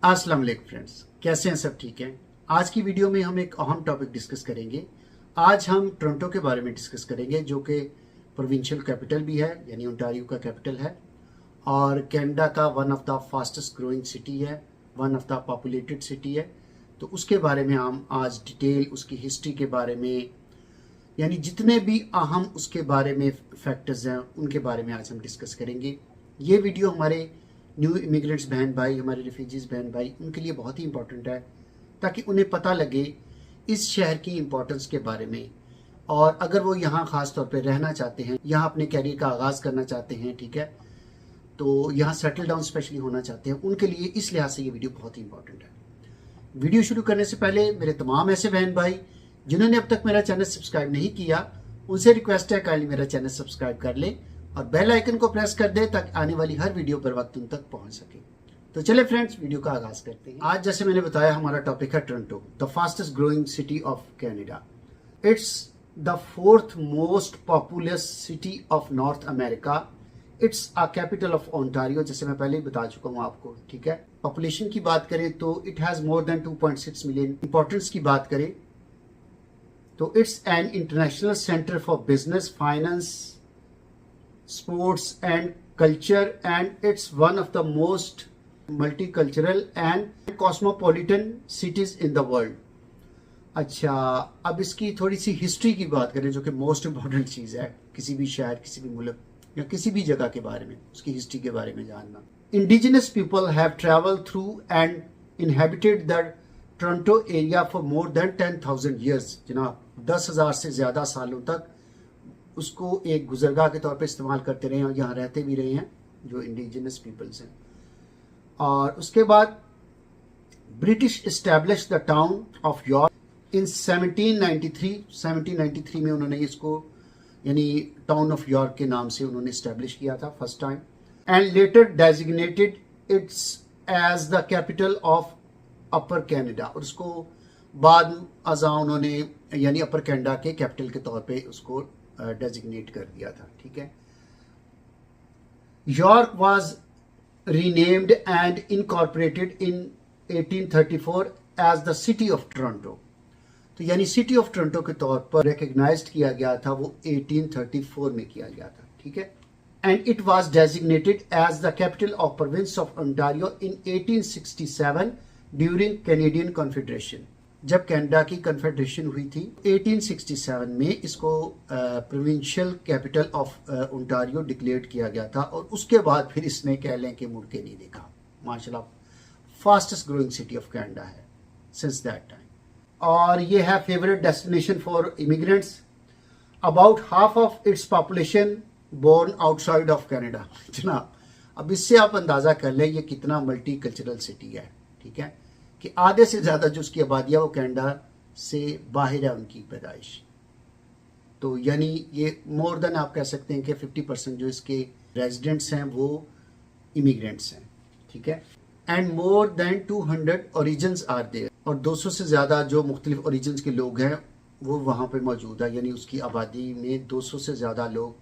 अस्सलाम वालेकुम फ्रेंड्स, कैसे हैं सब? ठीक हैं। आज की वीडियो में हम एक अहम टॉपिक डिस्कस करेंगे। आज हम टोरंटो के बारे में डिस्कस करेंगे, जो कि प्रोविंशियल कैपिटल भी है, यानी ओंटारियो का कैपिटल है, और कनाडा का one of the fastest growing city है, one of the populated city है। तो उसके बारे में हम आज डिटेल, उसकी हिस्ट्री के बारे में, यानी जितने भी अहम उसके बारे में फैक्टर्स हैं उनके बारे में आज हम डिस्कस करेंगे। ये वीडियो हमारे न्यू इमिग्रेंट्स बहन भाई, हमारे रिफ्यूजीज़ बहन भाई, उनके लिए बहुत ही इंपॉर्टेंट है, ताकि उन्हें पता लगे इस शहर की इम्पोर्टेंस के बारे में। और अगर वो यहाँ ख़ास तौर पे रहना चाहते हैं, यहाँ अपने कैरियर का आगाज़ करना चाहते हैं, ठीक है, तो यहाँ सेटल डाउन स्पेशली होना चाहते हैं, उनके लिए इस लिहाज से ये वीडियो बहुत ही इंपॉर्टेंट है। वीडियो शुरू करने से पहले मेरे तमाम ऐसे बहन भाई जिन्होंने अब तक मेरा चैनल सब्सक्राइब नहीं किया, उनसे रिक्वेस्ट है काइंडली मेरा चैनल सब्सक्राइब कर ले और बेल आइकन को प्रेस कर दे, ताकि आने वाली हर वीडियो पर वक्त उन तक पहुंच सके। तो चले फ्रेंड्स, वीडियो का आगाज करते हैं। आज जैसे मैंने बताया, हमारा टॉपिक है Toronto, the fastest growing city of Canada. It's the fourth most populous city of north America. It's a capital of Ontario, जैसे मैं पहले ही बता चुका हूँ आपको, ठीक है। पॉपुलेशन की बात करें तो it has more than 2.6 million. Importance की बात करें तो it's an international centre for business, finance, sports and culture, and it's one of the most multicultural and cosmopolitan cities in the world. अच्छा, अब इसकी थोड़ी सी हिस्ट्री की बात करें, जो कि मोस्ट इम्पॉर्टेंट चीज़ है किसी भी शहर, किसी भी मुल्क या किसी भी जगह के बारे में, उसकी हिस्ट्री के बारे में जानना। Indigenous people have travelled through and inhabited the Toronto area for more than 10,000 years. जनाब, 10,000 से ज़्यादा सालों तक उसको एक गुजरगाह के तौर पे इस्तेमाल करते रहे और यहाँ रहते भी रहे हैं जो इंडिजिनस पीपल्स हैं। और उसके बाद British establish the town of York in 1793 में उन्होंने इसको यानी टाउन ऑफ यॉर्क के नाम से उन्होंने इस्टेब्लिश किया था first time, and later designated its as the capital of upper Canada. और उसको बाद अज़ा उन्होंने यानी अपर कनाडा के कैपिटल के तौर पे उसको डेजिग्नेट कर दिया था, ठीक है। York was renamed and incorporated in 1834 as the city of Toronto. तो यानी सिटी ऑफ टोरंटो के तौर पर रिकग्नाइज्ड किया गया था, वो 1834 में किया गया था, ठीक है। And it was designated as the capital of province of Ontario in 1867 during Canadian confederation. जब कनाडा की कन्फेडरेशन हुई थी 1867 में, इसको provincial capital of Ontario declare किया गया था, और उसके बाद फिर इसने कह लें कि मुड़ के नहीं देखा। माशाल्लाह, fastest growing city of Canada है सिंस दैट टाइम। और ये है favourite destination for immigrants. About half of its population born outside of Canada. जनाब, अब इससे आप अंदाज़ा कर लें ये कितना मल्टी कल्चरल सिटी है, ठीक है, कि आधे से ज़्यादा जो उसकी आबादी है वो कनाडा से बाहर है उनकी पैदाइश। तो यानी ये मोर देन आप कह सकते हैं कि 50% जो इसके रेजिडेंट्स हैं वो इमिग्रेंट्स हैं, ठीक है। And more than 200 origins are there, और 200 से ज़्यादा जो मुख्तलिफ ओरिजिन्स के लोग हैं वो वहाँ पे मौजूद है, यानी उसकी आबादी में 200 से ज़्यादा लोग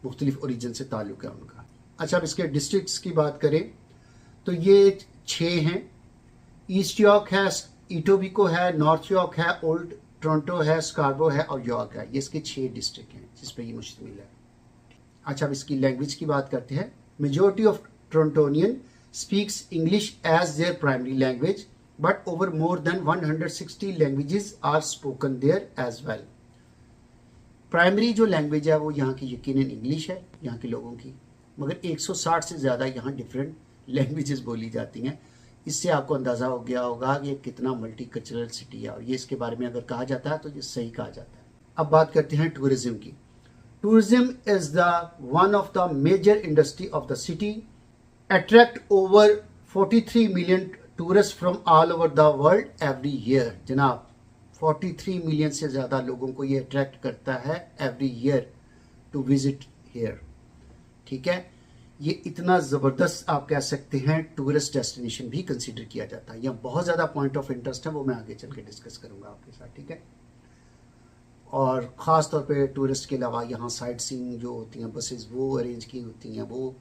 मुख्तलिफ ओरिजिन से ताल्लुक़ है उनका। अच्छा, अब इसके डिस्ट्रिक्ट्स की बात करें तो ये 6 हैं। ईस्ट यॉर्क है, इटोबिको है, नॉर्थ यॉर्क है, ओल्ड टोरंटो है, स्कार्बरो है और यॉर्क है। ये इसके 6 डिस्ट्रिक्ट हैं जिस पे ये मुश्तमिल है। अच्छा, अब इसकी लैंग्वेज की बात करते हैं। Majority of Torontonian speaks English as their primary language, but over more than 160 languages are spoken there as well. Primary जो लैंग्वेज है वो यहाँ की यकीनन इंग्लिश है, यहाँ के लोगों की, मगर 160 से ज़्यादा यहाँ डिफरेंट लैंग्वेजेस बोली जाती हैं। इससे आपको अंदाज़ा हो गया होगा कि ये कितना मल्टी कल्चरल सिटी है, और ये इसके बारे में अगर कहा जाता है तो ये सही कहा जाता है। अब बात करते हैं टूरिज्म की। Tourism is the one of the major industry of the city, attract over 43 million tourist from all over the world every year. जनाब, 43 मिलियन से ज़्यादा लोगों को ये अट्रैक्ट करता है every year to visit here, ठीक है। ये इतना ज़बरदस्त आप कह सकते हैं टूरिस्ट डेस्टिनेशन भी कंसीडर किया जाता है। यहाँ बहुत ज़्यादा पॉइंट ऑफ इंटरेस्ट है, वो मैं आगे चल के डिस्कस करूँगा आपके साथ, ठीक है। और ख़ास तौर पे टूरिस्ट के अलावा यहाँ साइट सीइंग जो होती हैं बसेस वो अरेंज की होती हैं, वो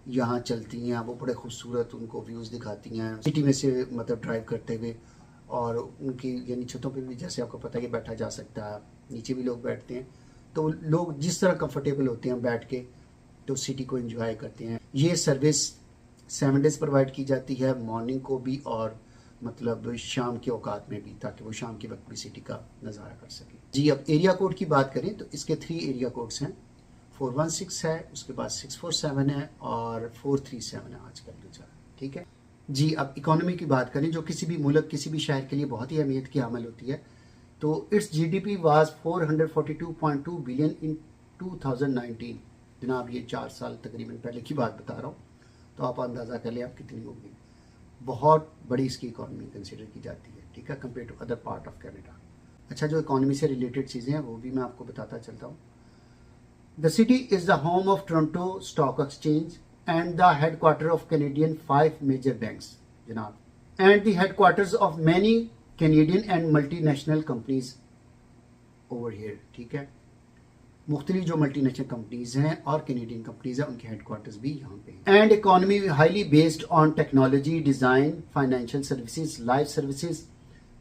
यहाँ चलती हैं, वो बड़े खूबसूरत उनको व्यूज़ दिखाती हैं सिटी में से, मतलब ड्राइव करते हुए। और उनकी यानी छतों पे भी जैसे आपको पता है कि बैठा जा सकता है, नीचे भी लोग बैठते हैं, तो लोग जिस तरह कंफर्टेबल होते हैं बैठ के तो सिटी को एंजॉय करते हैं। ये सर्विस 7 डेज़ प्रोवाइड की जाती है, मॉर्निंग को भी और मतलब शाम के औकात में भी, ताकि वो शाम के वक्त भी सिटी का नज़ारा कर सकें। जी, अब एरिया कोड की बात करें तो इसके 3 एरिया कोड्स हैं। 416 है, उसके बाद 647 है और 437 है आजकल जो चल रहा है, ठीक है जी। अब इकोनॉमी की बात करें, जो किसी भी मुल्क, किसी भी शहर के लिए बहुत ही अहमियत की हामिल होती है, तो it's GDP was 442.2 billion in 2019। जनाब ये 4 साल तकरीबन पहले की बात बता रहा हूँ, तो आप अंदाज़ा कर लें आप कितनी होगी। बहुत बड़ी इसकी इकोनॉमी कंसिडर की जाती है, ठीक है, compare to other part of Canada. अच्छा, जो इकोनॉमी से रिलेटेड चीज़ें हैं वो भी मैं आपको बताता चलता हूँ। The city is the home of Toronto stock exchange and the headquarters of Canadian 5 major banks, जनाब, and the headquarters of many Canadian and multinational companies over here, ठीक है। मुख्तलिफ जो मल्टीनेशनल कंपनीज हैं और कैनेडियन कंपनीज हैं उनके headquarters भी यहाँ पे हैं। And economy highly based on technology, design, financial services, life services,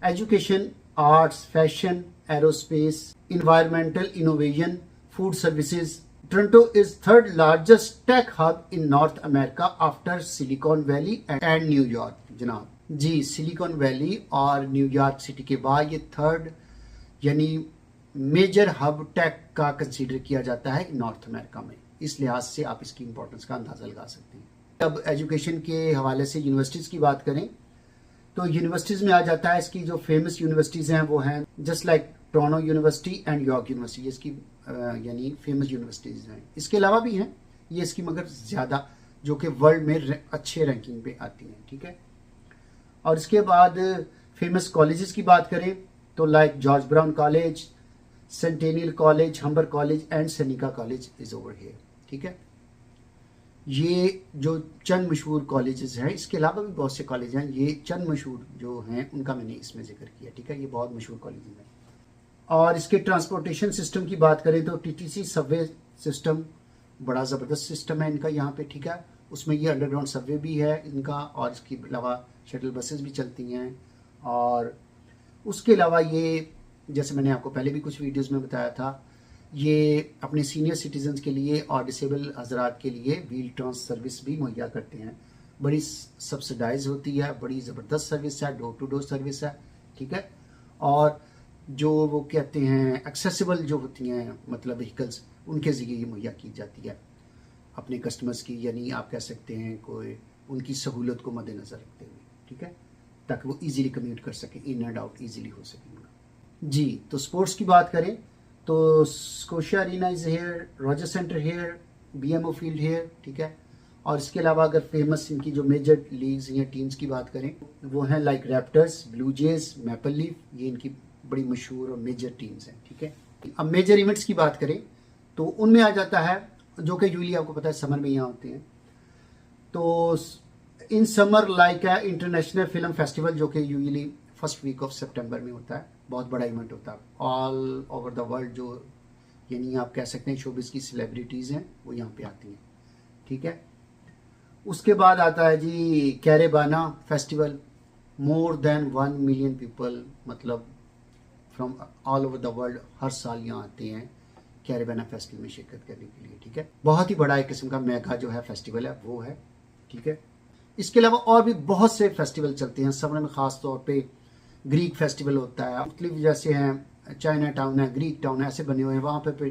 education, arts, fashion, aerospace, environmental innovation, food services. Toronto is third largest tech hub in North America after Silicon Valley and New York, जनाब जी। Silicon valley और New York city के बाद ये third यानी major hub take का consider किया जाता है नॉर्थ अमेरिका में। इस लिहाज से आप इसकी इंपॉर्टेंस का अंदाज़ा लगा सकते हैं। अब एजुकेशन के हवाले से यूनिवर्सिटीज़ की बात करें तो यूनिवर्सिटीज़ में आ जाता है, इसकी जो फेमस यूनिवर्सिटीज़ हैं वो हैं just like Toronto university and York university, इसकी यानी फेमस यूनिवर्सिटीज़ हैं। इसके अलावा भी हैं ये इसकी, मगर ज़्यादा जो कि वर्ल्ड में अच्छे रैंकिंग पे आती हैं, ठीक है। और इसके बाद फेमस कॉलेजेस की बात करें तो like George Brown college, Centennial college, Humber college and Seneca college is over here, ठीक है। ये जो चंद मशहूर कॉलेजेस हैं, इसके अलावा भी बहुत से कॉलेज हैं, ये चंद मशहूर जो हैं उनका मैंने इसमें जिक्र किया, ठीक है। ये बहुत मशहूर कॉलेज हैं। और इसके ट्रांसपोर्टेशन सिस्टम की बात करें तो टीटीसी सबवे सिस्टम बड़ा ज़बरदस्त सिस्टम है इनका यहाँ पे, ठीक है। उसमें ये अंडरग्राउंड सबवे भी है इनका, और इसके अलावा शटल बसेस भी चलती हैं। और उसके अलावा ये, जैसे मैंने आपको पहले भी कुछ वीडियोस में बताया था, ये अपने सीनियर सिटीजन्स के लिए और डिसेबल हजरात के लिए व्हील ट्रांस सर्विस भी मुहैया करते हैं। बड़ी सब्सिडाइज होती है, बड़ी ज़बरदस्त सर्विस है, डोर टू डोर सर्विस है, ठीक है। और जो वो कहते हैं एक्सेसिबल जो होती हैं मतलब व्हीकल्स, उनके ज़रिए ये मुहैया की जाती है अपने कस्टमर्स की, यानी आप कह सकते हैं कोई उनकी सहूलत को मद्देनज़र रखते हुए, ठीक है, ताकि वो इजीली कम्यूट कर सकें, इन एंड आउट इजीली हो सके जी। तो स्पोर्ट्स की बात करें तो Scotia arena is here, Roger centre here, BMO field here, ठीक है। और इसके अलावा अगर फेमस इनकी जो मेजर लीग्स या टीम्स की बात करें वो हैं like Raptors, Blue Jays, Maple Leaf, ये इनकी बड़ी मशहूर और मेजर टीम्स हैं, ठीक है। अब मेजर इवेंट्स की बात करें तो उनमें आ जाता है जो कि यूजली आपको पता है समर में यहाँ होते हैं। तो इन समर लाइक है इंटरनेशनल फिल्म फेस्टिवल, जो कि यूजली फर्स्ट वीक ऑफ सितंबर में होता है, बहुत बड़ा इवेंट होता है ऑल ओवर द वर्ल्ड। जो यानी आप कह सकते हैं शोबिस की सेलिब्रिटीज़ हैं वो यहाँ पे आती हैं, ठीक है। उसके बाद आता है जी Caribana festival, more than 1 million people मतलब from all over the world हर साल यहाँ आते हैं कैरेबाना फेस्टिवल में शिरकत करने के लिए, ठीक है। बहुत ही बड़ा एक किस्म का मेगा जो है फेस्टिवल है वो है, ठीक है। इसके अलावा और भी बहुत से फेस्टिवल चलते हैं समर में, ख़ास तौर पे ग्रीक फेस्टिवल होता है, मुख्तलिफ जैसे हैं चाइना टाउन है, ग्रीक टाउन है, ऐसे बने हुए हैं, वहाँ पे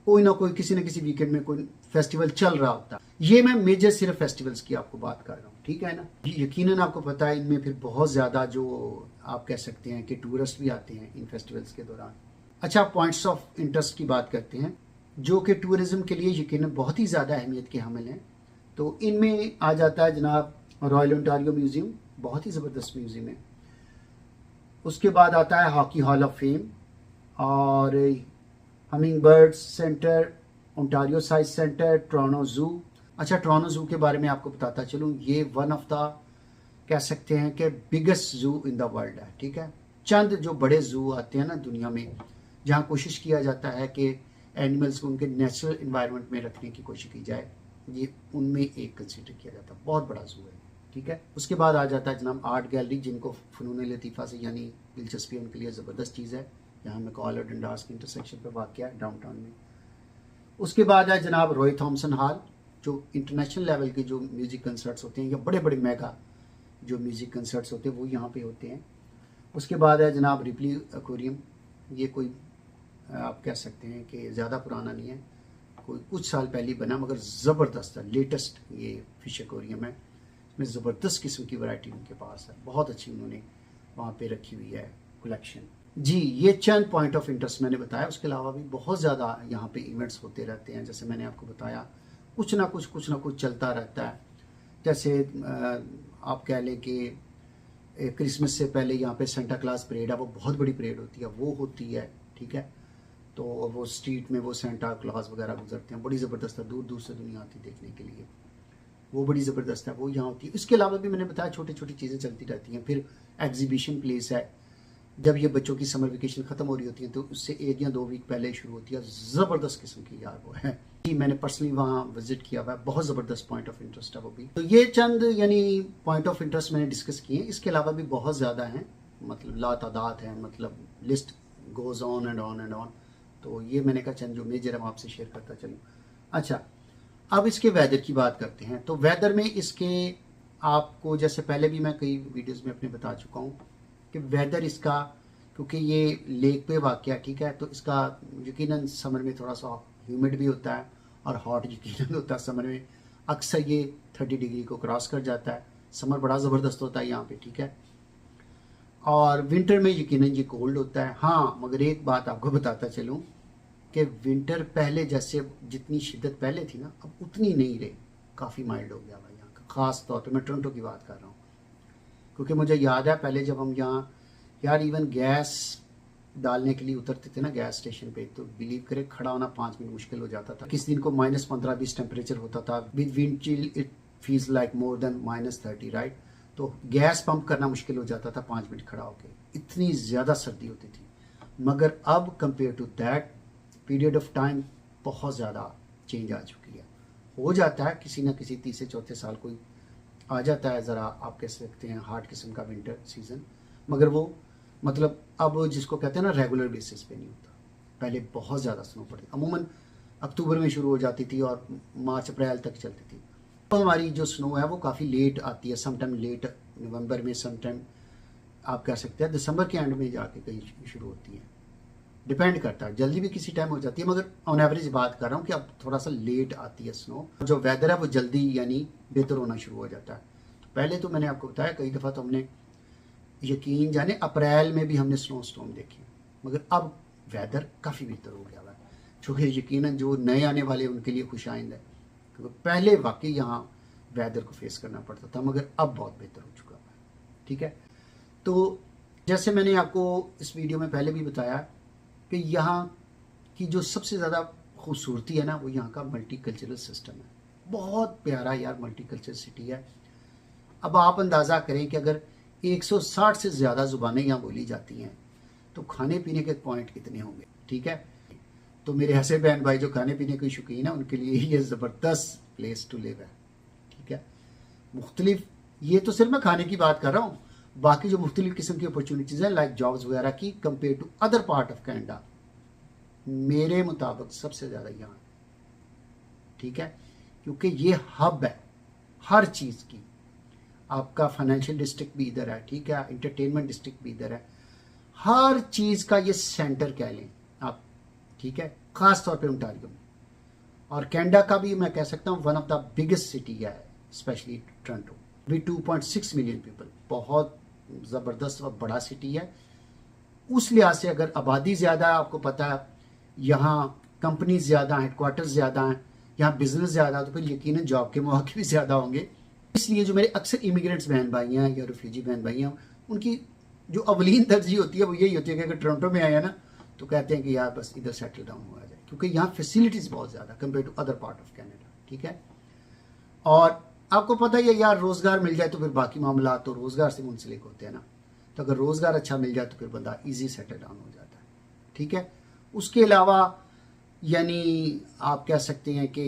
कोई ना कोई किसी न किसी वीकेंड में कोई फेस्टिवल चल रहा होता है। ये मैं मेजर सिर्फ फेस्टिवल्स की आपको बात कर रहा हूँ, ठीक है ना। यकीनन आपको पता है इनमें फिर बहुत ज़्यादा जो आप कह सकते हैं कि टूरिस्ट भी आते हैं इन फेस्टिवल्स के दौरान। अच्छा, पॉइंट्स ऑफ इंटरेस्ट की बात करते हैं जो कि टूरिज़्म के लिए यकीनन बहुत ही ज़्यादा अहमियत के हामिल हैं। तो इनमें आ जाता है जनाब रॉयल ओंटारियो म्यूज़ियम, बहुत ही ज़बरदस्त म्यूज़ियम है। उसके बाद आता है हॉकी हॉल ऑफ फेम और humming birds centre, Ontario science centre, Toronto zoo. अच्छा, टोरंटो ज़ू के बारे में आपको बताता चलूँ, ये वन ऑफ द कह सकते हैं कि biggest zoo in the world है, ठीक है। चंद जो बड़े ज़ू आते हैं ना दुनिया में, जहाँ कोशिश किया जाता है कि एनिमल्स को उनके नेचुरल इन्वायरमेंट में रखने की कोशिश की जाए, ये उनमें एक कंसिडर किया जाता है, बहुत बड़ा जू है, ठीक है। उसके बाद आ जाता है जनाब आर्ट गैलरी, जिनको फ़नून लतीफ़ा से यानी दिलचस्पी उनके लिए ज़बरदस्त चीज़ है। यहाँ मैकॉल और डंडास के इंटरसेक्शन पर वाक़या है डाउनटाउन में। उसके बाद है जनाब रॉय थॉमसन हॉल, जो इंटरनेशनल लेवल के जो म्यूज़िक कंसर्ट्स होते हैं या बड़े बड़े मेगा जो म्यूज़िक कंसर्ट्स होते हैं वो यहाँ पे होते हैं। उसके बाद है जनाब रिपली एक्वेरियम, ये कोई आप कह सकते हैं कि ज़्यादा पुराना नहीं है, कोई कुछ साल पहले बना, मगर ज़बरदस्त है, लेटेस्ट ये फिश एक्वेरियम है। इसमें ज़बरदस्त किस्म की वैरायटी उनके पास है, बहुत अच्छी उन्होंने वहाँ पे रखी हुई है कलेक्शन। जी, ये चंद पॉइंट ऑफ इंटरेस्ट मैंने बताया, उसके अलावा भी बहुत ज़्यादा यहाँ पे इवेंट्स होते रहते हैं। जैसे मैंने आपको बताया कुछ ना कुछ चलता रहता है। जैसे आप कह लें कि क्रिसमस से पहले यहाँ पे सेंटा क्लास परेड है, वो बहुत बड़ी परेड होती है, वो होती है, ठीक है। तो वो स्ट्रीट में वो सेंटा क्लॉज वगैरह गुजरते हैं, बड़ी ज़बरदस्त है, दूर दूर से दुनिया आती देखने के लिए, वो बड़ी ज़बरदस्त है, वो यहाँ होती है। इसके अलावा भी मैंने बताया छोटी छोटी चीज़ें चलती रहती हैं। फिर एग्जीबिशन प्लेस है, जब ये बच्चों की समर वेकेशन ख़त्म हो रही होती है तो उससे 1 या 2 वीक पहले शुरू होती है, ज़बरदस्त किस्म की यार वो है जी। मैंने पर्सनली वहाँ विजिट किया हुआ है, बहुत ज़बरदस्त पॉइंट ऑफ इंटरेस्ट है वो भी। तो ये चंद यानी पॉइंट ऑफ इंटरेस्ट मैंने डिस्कस किए हैं। इसके अलावा भी बहुत ज़्यादा हैं, मतलब लातादाद है, मतलब list goes on and on and on. तो ये मैंने कहा चंद जो मेजर है आपसे शेयर करता चलूँ। अच्छा, अब इसके वेदर की बात करते हैं। तो वेदर में इसके आपको, जैसे पहले भी मैं कई वीडियोस में अपने बता चुका हूँ कि वेदर इसका, क्योंकि ये लेक पे वाक़या, ठीक है, तो इसका यकीनन समर में थोड़ा सा ह्यूमिड भी होता है और हॉट यकीनन होता है। समर में अक्सर ये 30 डिग्री को क्रॉस कर जाता है, समर बड़ा ज़बरदस्त होता है यहाँ पे, ठीक है। और विंटर में यकीनन ये कोल्ड होता है। हाँ, मगर एक बात आपको बताता चलूँ कि विंटर पहले जैसे जितनी शिद्दत पहले थी ना, अब उतनी नहीं रही, काफ़ी माइल्ड हो गया भाई यहाँ का। ख़ास तौर पे मैं टोरंटो की बात कर रहा हूँ, क्योंकि मुझे याद है पहले जब हम यहाँ यार इवन गैस डालने के लिए उतरते थे ना गैस स्टेशन पे, तो बिलीव करे खड़ा होना 5 मिनट मुश्किल हो जाता था। किस दिन को -15-20 टेम्परेचर होता था, with wind chill it feels like more than -30, right. तो गैस पंप करना मुश्किल हो जाता था 5 मिनट खड़ा होकर, इतनी ज़्यादा सर्दी होती थी। मगर अब compare to that period of time बहुत ज़्यादा चेंज आ चुकी है। हो जाता है किसी न किसी तीसरे चौथे साल कोई आ जाता है, ज़रा आप कह सकते हैं हार्ड किस्म का विंटर सीज़न, मगर वो मतलब अब जिसको कहते हैं ना रेगुलर बेसिस पे नहीं होता। पहले बहुत ज़्यादा स्नो पड़ती, अमूमन अक्टूबर में शुरू हो जाती थी और मार्च अप्रैल तक चलती थी। तो हमारी जो स्नो है वो काफ़ी लेट आती है, समटाइम लेट नवंबर में, समटाइम आप कह सकते हैं दिसंबर के एंड में जाके कहीं शुरू होती है, डिपेंड करता है, जल्दी भी किसी टाइम हो जाती है, मगर ऑन एवरेज बात कर रहा हूँ कि अब थोड़ा सा लेट आती है स्नो। जो वेदर है वो जल्दी यानी बेहतर होना शुरू हो जाता है। तो पहले तो मैंने आपको बताया कई दफ़ा तो हमने यकीन जाने अप्रैल में भी हमने स्नो स्टॉर्म देखे, मगर अब वेदर काफ़ी बेहतर हो गया है, चूँकि यकीनन जो नए आने वाले उनके लिए खुशाइंद है, क्योंकि पहले वाकई यहाँ वेदर को फेस करना पड़ता था, मगर अब बहुत बेहतर हो चुका है, ठीक है। तो जैसे मैंने आपको इस वीडियो में पहले भी बताया कि यहाँ की जो सबसे ज़्यादा खूबसूरती है ना, वो यहाँ का मल्टी कल्चरल सिस्टम है। बहुत प्यारा यार मल्टी कल्चरल सिटी है। अब आप अंदाज़ा करें कि अगर 160 से ज़्यादा ज़ुबानें यहाँ बोली जाती हैं, तो खाने पीने के पॉइंट कितने होंगे, ठीक है। तो मेरे ऐसे बहन भाई जो खाने पीने के शौकीन है, उनके लिए ये ज़बरदस्त प्लेस टू लिव है, ठीक है। मुख्तलिफ, ये तो सिर्फ मैं खाने की बात कर रहा हूँ, बाकी जो मुख्तलिफ किस्म की अपॉर्चुनिटीज़ हैं लाइक जॉब्स वगैरह की, compare to other part of Canada, मेरे मुताबिक सबसे ज़्यादा यहाँ, ठीक है। क्योंकि ये हब है हर चीज़ की, आपका फाइनेंशियल डिस्ट्रिक्ट भी इधर है, ठीक है, एंटरटेनमेंट डिस्ट्रिक्ट भी इधर है, हर चीज़ का ये सेंटर कह लें आप, ठीक है, ख़ास तौर पे ओंटारियो में। और कनाडा का भी मैं कह सकता हूँ one of the biggest city है, स्पेशली टोरंटो भी 2.6 मिलियन पीपल, बहुत ज़बरदस्त और बड़ा सिटी है। उस लिहाज से अगर आबादी ज़्यादा है, आपको पता है यहाँ कंपनीज ज़्यादा हैं, हेडक्वार्टर्स ज़्यादा हैं, यहाँ बिजनेस ज़्यादा, तो फिर यकीनन जॉब के मौके भी ज़्यादा होंगे। इसलिए जो मेरे अक्सर इमिग्रेंट्स बहन भाई हैं या रिफ्यूजी बहन भाई हैं, उनकी जो अवलीन तरजीह होती है वो यही होती है कि अगर टोरंटो में आया ना, तो कहते हैं कि यार बस इधर सेटल डाउन हुआ जाए, क्योंकि यहाँ फैसिलिटीज़ बहुत ज़्यादा compare to other part of Canada, ठीक है। और आपको पता ही है यार, रोज़गार मिल जाए तो फिर बाकी मामला तो रोज़गार से मुंसलिक होते हैं ना, तो अगर रोज़गार अच्छा मिल जाए तो फिर बंदा ईजी सेटल डाउन हो जाता है, ठीक है। उसके अलावा यानी आप कह सकते हैं कि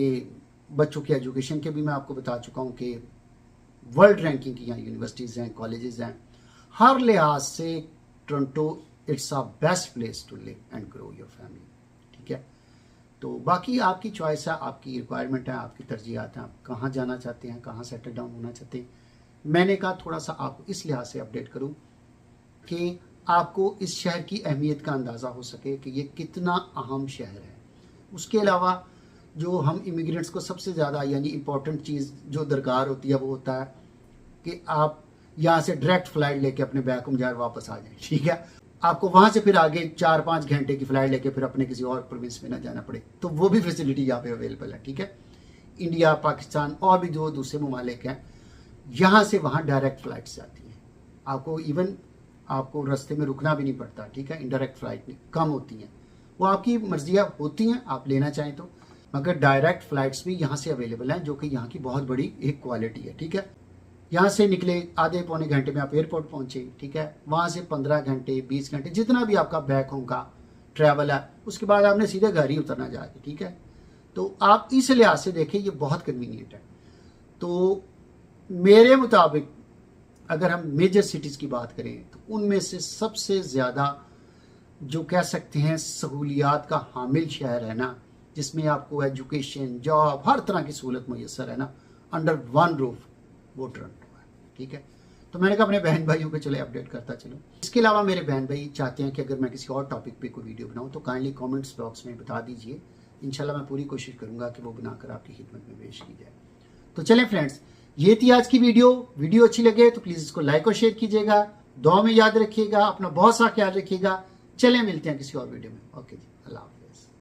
बच्चों की एजुकेशन के भी मैं आपको बता चुका हूँ कि वर्ल्ड रैंकिंग की यहाँ यूनिवर्सिटीज़ हैं, कॉलेजेस हैं। हर लिहाज से Toronto it's a best place to live and grow your family, ठीक है। तो बाकी आपकी चॉइस है, आपकी रिक्वायरमेंट है, आपकी तरजीहात हैं, आप कहाँ जाना चाहते हैं, कहाँ सेटल डाउन होना चाहते हैं। मैंने कहा थोड़ा सा आपको इस लिहाज से अपडेट करूँ कि आपको इस शहर की अहमियत का अंदाज़ा हो सके कि ये कितना अहम शहर है। उसके अलावा जो हम इमिग्रेंट्स को सबसे ज़्यादा यानी इम्पोर्टेंट चीज़ जो दरकार होती है वो होता है कि आप यहाँ से डायरेक्ट फ्लाइट लेके अपने बैक उमजार वापस आ जाएं, ठीक है। आपको वहाँ से फिर आगे 4-5 घंटे की फ़्लाइट लेके फिर अपने किसी और प्रोविंस में ना जाना पड़े, तो वो भी फैसिलिटी यहाँ पे अवेलेबल है, ठीक है। इंडिया, पाकिस्तान और भी जो दूसरे ममालिक हैं, यहाँ से वहाँ डायरेक्ट फ़्लाइट्स जाती हैं। आपको इवन आपको रास्ते में रुकना भी नहीं पड़ता, ठीक है। इनडायरेक्ट फ़्लाइट कम होती हैं, वो आपकी मर्जियाँ होती हैं, आप लेना चाहें तो, मगर डायरेक्ट फ़्लाइट्स भी यहाँ से अवेलेबल हैं, जो कि यहाँ की बहुत बड़ी एक क्वालिटी है, ठीक है। यहाँ से निकले आधे पौने घंटे में आप एयरपोर्ट पहुँचे, ठीक है। वहाँ से 15 घंटे 20 घंटे जितना भी आपका बैक होम का ट्रैवल है, उसके बाद आपने सीधे घर ही उतरना जाके, ठीक है। तो आप इस लिहाज से देखें ये बहुत कन्वीनियंट है। तो मेरे मुताबिक अगर हम मेजर सिटीज़ की बात करें तो उनमें से सबसे ज़्यादा जो कह सकते हैं सहूलियात का हामिल शहर है ना, जिसमें आपको एजुकेशन, जॉब, हर तरह की सहूलत मुयसर है ना, अंडर वन रूफ, वो टोरंटो है, ठीक है। तो मैंने कहा अपने बहन भाइयों को चले अपडेट करता चलो। इसके अलावा मेरे बहन भाई चाहते हैं कि अगर मैं किसी और टॉपिक पे कोई वीडियो बनाऊं तो काइंडली कमेंट्स बॉक्स में बता दीजिए। इंशाल्लाह मैं पूरी कोशिश करूंगा कि वो बनाकर आपकी खिदमत में पेश की जाए। तो चलें फ्रेंड्स, ये थी आज की वीडियो अच्छी लगे तो प्लीज़ इसको लाइक और शेयर कीजिएगा, दुआ में याद रखिएगा, अपना बहुत सा ख्याल रखिएगा। चलें मिलते हैं किसी और वीडियो में। ओके जी।